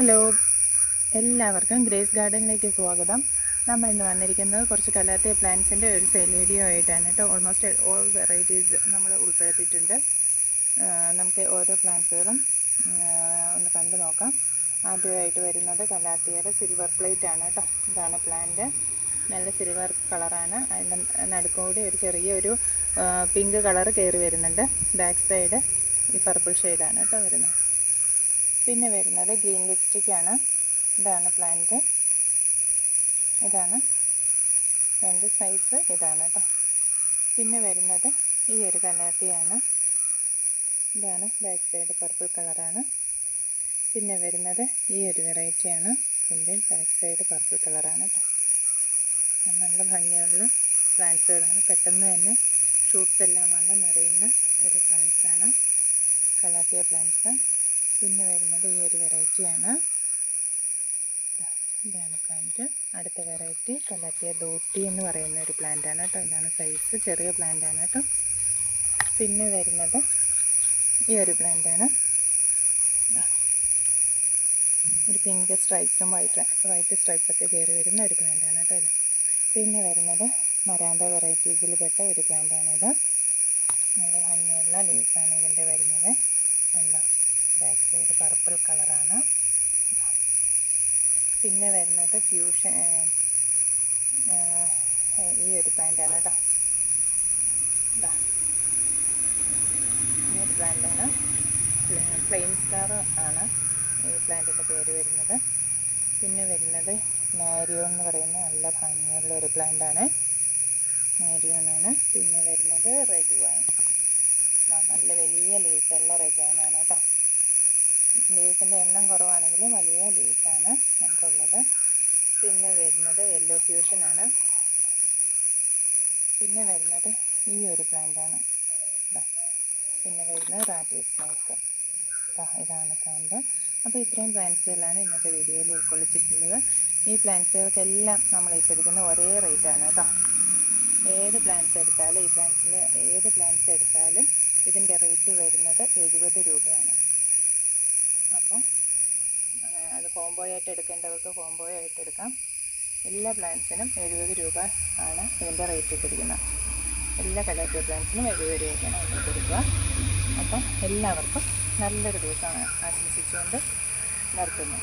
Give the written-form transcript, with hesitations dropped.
Hello, എല്ലാവർക്കും grace ഗാർഡനിലേക്ക് സ്വാഗതം. നമ്മൾ ഇന്ന് വന്നിരിക്കുന്നത് കുറച്ച് കലാത്തിയ പ്ലാന്റ്സിൻ്റെ ഒരു സെയിൽ വീഡിയോ ആയിട്ടാണ് കേട്ടോ. ഓൾമോസ്റ്റ് ഓൾ വെറൈറ്റീസ് നമ്മൾ ഉൾപ്പെടുത്തിയിട്ടുണ്ട്. നമുക്ക് ഓരോ പ്ലാന്റ്സുകളും ഒന്ന് കണ്ടു നോക്കാം. ആദ്യമായിട്ട് വരുന്നത് കലാത്തിയുടെ സിൽവർ പ്ലേറ്റ് ആണ് കേട്ടോ. ഇതാണ് പ്ലാന്റ്. നല്ല സിൽവർ കളറാണ്. അതിൻ്റെ നടുക്കൂടി ഒരു ചെറിയൊരു പിങ്ക് കളർ കയറി വരുന്നുണ്ട്. ബാക്ക് സൈഡ് ഈ പർപ്പിൾ ഷെയ്ഡാണ് കേട്ടോ വരുന്നത്. പിന്നെ വരുന്നത് ഗ്രീൻ ലിപ്സ്റ്റിക്കാണ്. ഇതാണ് പ്ലാന്റ്. ഇതാണ് എൻ്റെ സൈസ്, ഇതാണ് കേട്ടോ. പിന്നെ വരുന്നത് ഈ ഒരു കലാത്തിയാണ്. ഇതാണ് ബാക്ക് സൈഡ് പർപ്പിൾ കളറാണ്. പിന്നെ വരുന്നത് ഈ ഒരു വെറൈറ്റിയാണ്. ഇതിൻ്റെ ബാക്ക് സൈഡ് പർപ്പിൾ കളറാണ് കേട്ടോ. നല്ല ഭംഗിയുള്ള പ്ലാന്റ്സുകളാണ്. പെട്ടെന്ന് തന്നെ ഷൂട്ട്സ് എല്ലാം വന്ന് നിറയുന്ന ഒരു പ്ലാന്റ്സാണ് കലാത്തിയ പ്ലാന്റ്സ്. പിന്നെ വരുന്നത് ഈ ഒരു വെറൈറ്റിയാണ്. ഇതാണ് പ്ലാന്റ്. അടുത്ത വെറൈറ്റി കലാത്തിയ ദോട്ടി എന്ന് പറയുന്ന ഒരു പ്ലാന്റാണ് കേട്ടോ. ഇതാണ് സൈസ്, ചെറിയ പ്ലാന്റാണ് കേട്ടോ. പിന്നെ വരുന്നത് ഈ ഒരു പ്ലാന്റാണ്. ഒരു പിങ്ക് സ്ട്രൈപ്സും വൈറ്റ് സ്ട്രൈപ്സൊക്കെ കയറി വരുന്ന ഒരു പ്ലാന്റാണ് കേട്ടോ ഇത്. പിന്നെ വരുന്നത് മരാന്ത വെറൈറ്റീസിൽ പെട്ട ഒരു പ്ലാന്റാണിത്. നല്ല ഭംഗിയുള്ള ലീവ്സാണ് ഇതിൻ്റെ വരുന്നത്. എന്താ ബാക്ക് സൈഡ് പർപ്പിൾ കളറാണ്. പിന്നെ വരുന്നത് ഫ്യൂഷൻ ഈ ഒരു പ്ലാന്റാണ് കേട്ടോ. ഈ ഒരു പ്ലാന്റാണ്. പ്ലെയിൻ സ്റ്റാർ ആണ് ഈ പ്ലാന്റിൻ്റെ പേര് വരുന്നത്. പിന്നെ വരുന്നത് മാരിയോൺ എന്ന് പറയുന്ന നല്ല ഭംഗിയുള്ള ഒരു പ്ലാന്റാണ്. മാരിയോണാണ്. പിന്നെ വരുന്നത് റെഡ് വൈൻ. നല്ല വലിയ ലീവ്സുള്ള റെഡ് വൈനാണ് കേട്ടോ. ലീവ്സിൻ്റെ എണ്ണം കുറവാണെങ്കിലും വലിയ ലീവ്സാണ് നമുക്കുള്ളത്. പിന്നെ വരുന്നത് യെല്ലോ ഫ്യൂഷനാണ്. പിന്നെ വരുന്നത് ഈ ഒരു പ്ലാന്റാണ്. പിന്നെ വരുന്നത് റാറ്റിൽ സ്നേക്ക്. ഇതാണ് പ്ലാന്റ്. അപ്പോൾ ഇത്രയും പ്ലാന്റ്സുകളാണ് ഇന്നത്തെ വീഡിയോയിൽ ഉൾക്കൊള്ളിച്ചിട്ടുള്ളത്. ഈ പ്ലാന്റ്സുകൾക്കെല്ലാം നമ്മൾ ഇട്ടിരിക്കുന്ന ഒരേ റേറ്റാണ് കേട്ടോ. ഏത് പ്ലാന്റ്സ് എടുത്താലും ഈ പ്ലാന്റ്സിൽ ഏത് പ്ലാന്റ്സ് എടുത്താലും ഇതിൻ്റെ റേറ്റ് വരുന്നത് 70 രൂപയാണ്. അപ്പോൾ അത് കോംബോ ആയിട്ട് എടുക്കേണ്ടവർക്ക് കോംബോ ആയിട്ട് എടുക്കാം. എല്ലാ പ്ലാന്റ്സിനും 70 രൂപ ആണ് ഇതിൻ്റെ റേറ്റ് ഇട്ടിരിക്കുന്നത്. എല്ലാ കലാത്തിയ പ്ലാന്റ്സിനും 70 രൂപയ്ക്കാണ് അതിൽ കൊടുക്കുക. അപ്പം എല്ലാവർക്കും നല്ലൊരു ദിവസമാണ് ആശംസിച്ചുകൊണ്ട് നിർത്തുന്നു.